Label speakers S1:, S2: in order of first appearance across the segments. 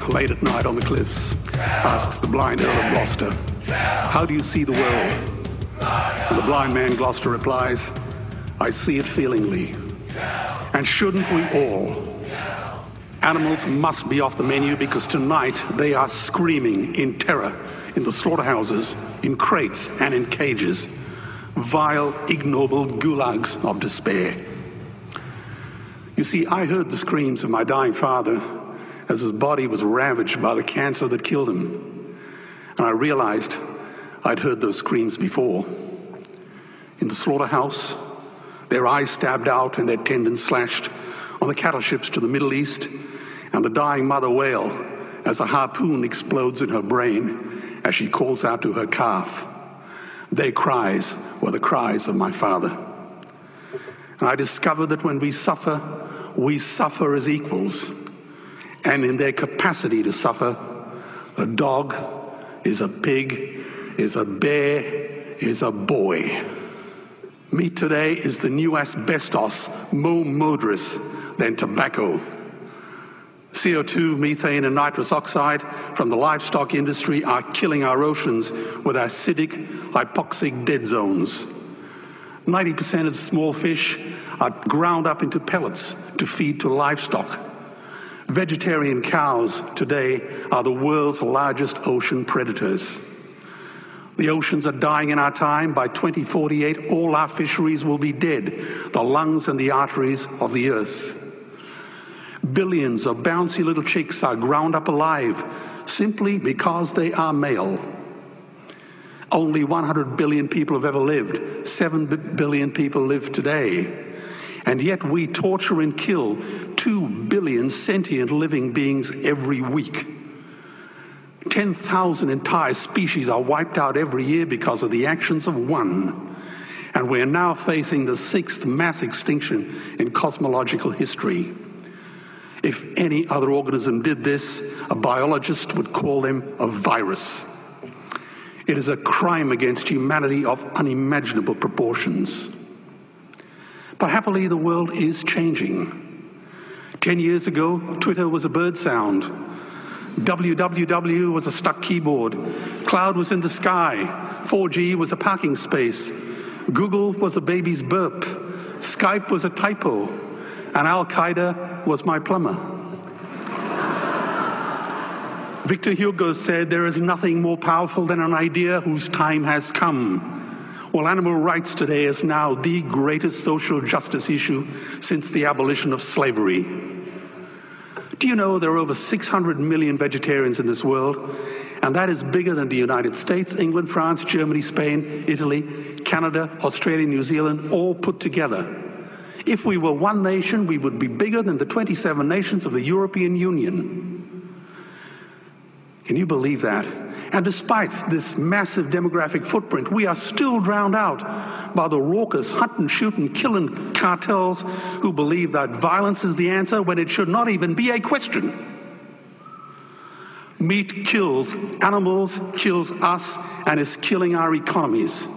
S1: late at night on the cliffs, asks the blind Earl of Gloucester, "How do you see the world?" And the blind man Gloucester replies, "I see it feelingly." And shouldn't we all? Animals must be off the menu because tonight they are screaming in terror in the slaughterhouses, in crates and in cages, vile, ignoble gulags of despair. You see, I heard the screams of my dying father as his body was ravaged by the cancer that killed him. And I realized I'd heard those screams before. In the slaughterhouse, their eyes stabbed out and their tendons slashed, on the cattle ships to the Middle East, and the dying mother wail as a harpoon explodes in her brain as she calls out to her calf. Their cries were the cries of my father. And I discovered that when we suffer as equals. And in their capacity to suffer, a dog is a pig, is a bear, is a boy. Meat today is the new asbestos, more murderous than tobacco. CO2, methane, and nitrous oxide from the livestock industry are killing our oceans with acidic, hypoxic dead zones. 90% of small fish are ground up into pellets to feed to livestock. Vegetarian cows today are the world's largest ocean predators. The oceans are dying in our time. By 2048, all our fisheries will be dead, the lungs and the arteries of the earth. Billions of bouncy little chicks are ground up alive simply because they are male. Only 100 billion people have ever lived. 7 billion people live today. And yet we torture and kill 2 billion sentient living beings every week. 10,000 entire species are wiped out every year because of the actions of one. And we're now facing the 6th mass extinction in cosmological history. If any other organism did this, a biologist would call them a virus. It is a crime against humanity of unimaginable proportions. But happily, the world is changing. 10 years ago, Twitter was a bird sound. www was a stuck keyboard. Cloud was in the sky. 4G was a parking space. Google was a baby's burp. Skype was a typo. And Al-Qaeda was my plumber. Victor Hugo said, "There is nothing more powerful than an idea whose time has come." Well, animal rights today is now the greatest social justice issue since the abolition of slavery. Do you know there are over 600 million vegetarians in this world? And that is bigger than the United States, England, France, Germany, Spain, Italy, Canada, Australia, New Zealand, all put together. If we were one nation, we would be bigger than the 27 nations of the European Union. Can you believe that? And despite this massive demographic footprint, we are still drowned out by the raucous hunt and shoot and killing cartels who believe that violence is the answer when it should not even be a question. Meat kills animals, kills us, and is killing our economies.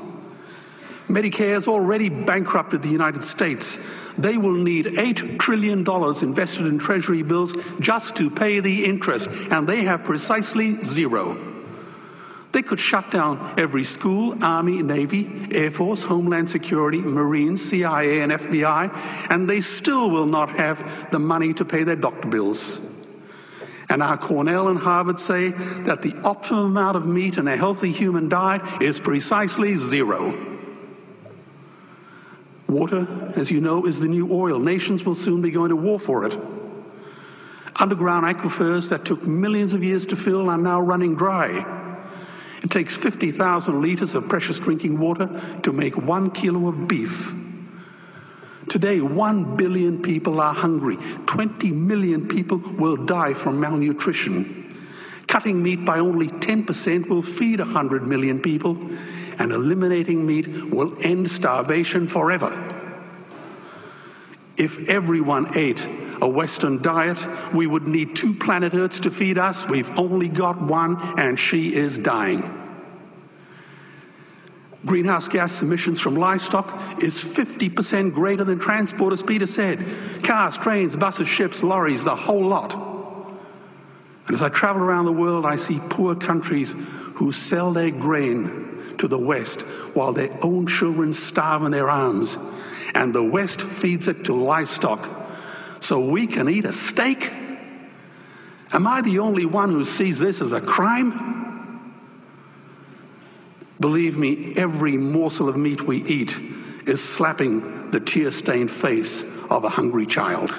S1: Medicare has already bankrupted the United States. They will need $8 trillion invested in treasury bills just to pay the interest, and they have precisely zero. They could shut down every school, Army, Navy, Air Force, Homeland Security, Marines, CIA, and FBI, and they still will not have the money to pay their doctor bills. And our Cornell and Harvard say that the optimum amount of meat in a healthy human diet is precisely zero. Water, as you know, is the new oil. Nations will soon be going to war for it. Underground aquifers that took millions of years to fill are now running dry. It takes 50,000 liters of precious drinking water to make 1 kilo of beef. Today, 1 billion people are hungry. 20 million people will die from malnutrition. Cutting meat by only 10% will feed 100 million people, and eliminating meat will end starvation forever. If everyone ate a Western diet, we would need 2 planet Earths to feed us. We've only got one, and she is dying. Greenhouse gas emissions from livestock is 50% greater than transport, as Peter said. Cars, trains, buses, ships, lorries, the whole lot. And as I travel around the world, I see poor countries who sell their grain to the West while their own children starve in their arms. And the West feeds it to livestock so we can eat a steak? Am I the only one who sees this as a crime? Believe me, every morsel of meat we eat is slapping the tear-stained face of a hungry child.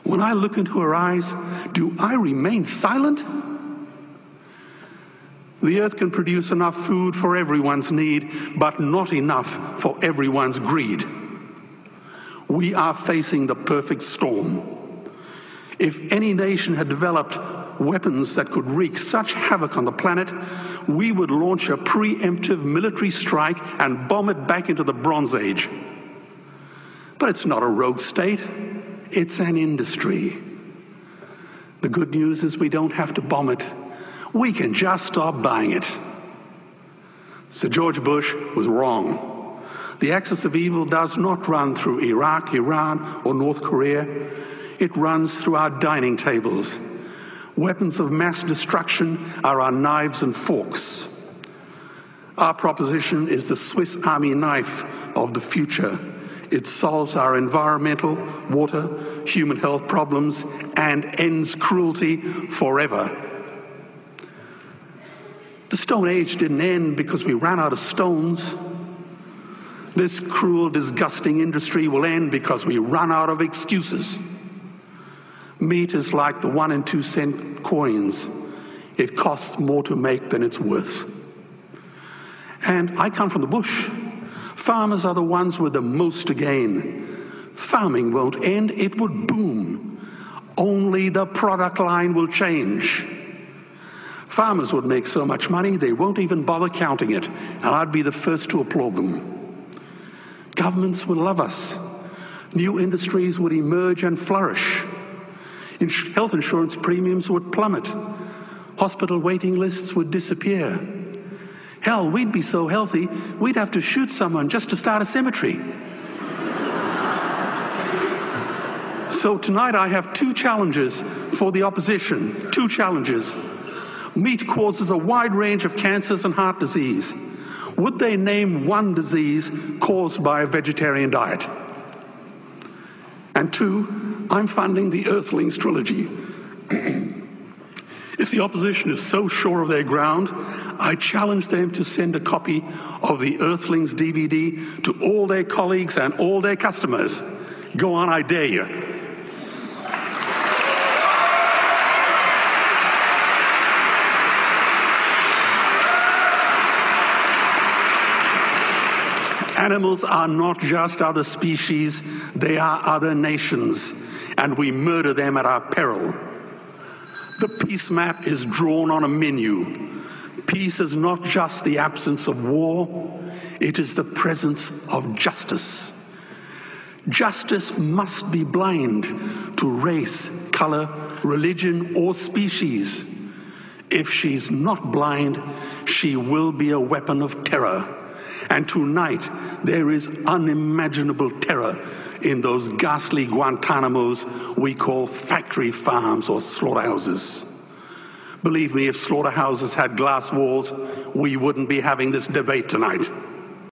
S1: When I look into her eyes, do I remain silent? The earth can produce enough food for everyone's need, but not enough for everyone's greed. We are facing the perfect storm. If any nation had developed weapons that could wreak such havoc on the planet, we would launch a preemptive military strike and bomb it back into the Bronze Age. But it's not a rogue state, it's an industry. The good news is we don't have to bomb it. We can just stop buying it. Sir George Bush was wrong. The axis of evil does not run through Iraq, Iran, or North Korea. It runs through our dining tables. Weapons of mass destruction are our knives and forks. Our proposition is the Swiss Army knife of the future. It solves our environmental, water, human health problems and ends cruelty forever. The Stone Age didn't end because we ran out of stones. This cruel, disgusting industry will end because we run out of excuses. Meat is like the 1 and 2 cent coins. It costs more to make than it's worth. And I come from the bush. Farmers are the ones with the most to gain. Farming won't end, it would boom. Only the product line will change. Farmers would make so much money, they won't even bother counting it, and I'd be the first to applaud them. Governments would love us. New industries would emerge and flourish. Health insurance premiums would plummet. Hospital waiting lists would disappear. Hell, we'd be so healthy, we'd have to shoot someone just to start a cemetery. So tonight I have 2 challenges for the opposition. 2 challenges. Meat causes a wide range of cancers and heart disease. Would they name one disease caused by a vegetarian diet? And 2, I'm funding the Earthlings trilogy. If the opposition is so sure of their ground, I challenge them to send a copy of the Earthlings DVD to all their colleagues and all their customers. Go on, I dare you. Animals are not just other species, they are other nations, and we murder them at our peril. The peace map is drawn on a menu. Peace is not just the absence of war, it is the presence of justice. Justice must be blind to race, color, religion, or species. If she's not blind, she will be a weapon of terror. And tonight, there is unimaginable terror in those ghastly Guantanamos we call factory farms or slaughterhouses. Believe me, if slaughterhouses had glass walls, we wouldn't be having this debate tonight.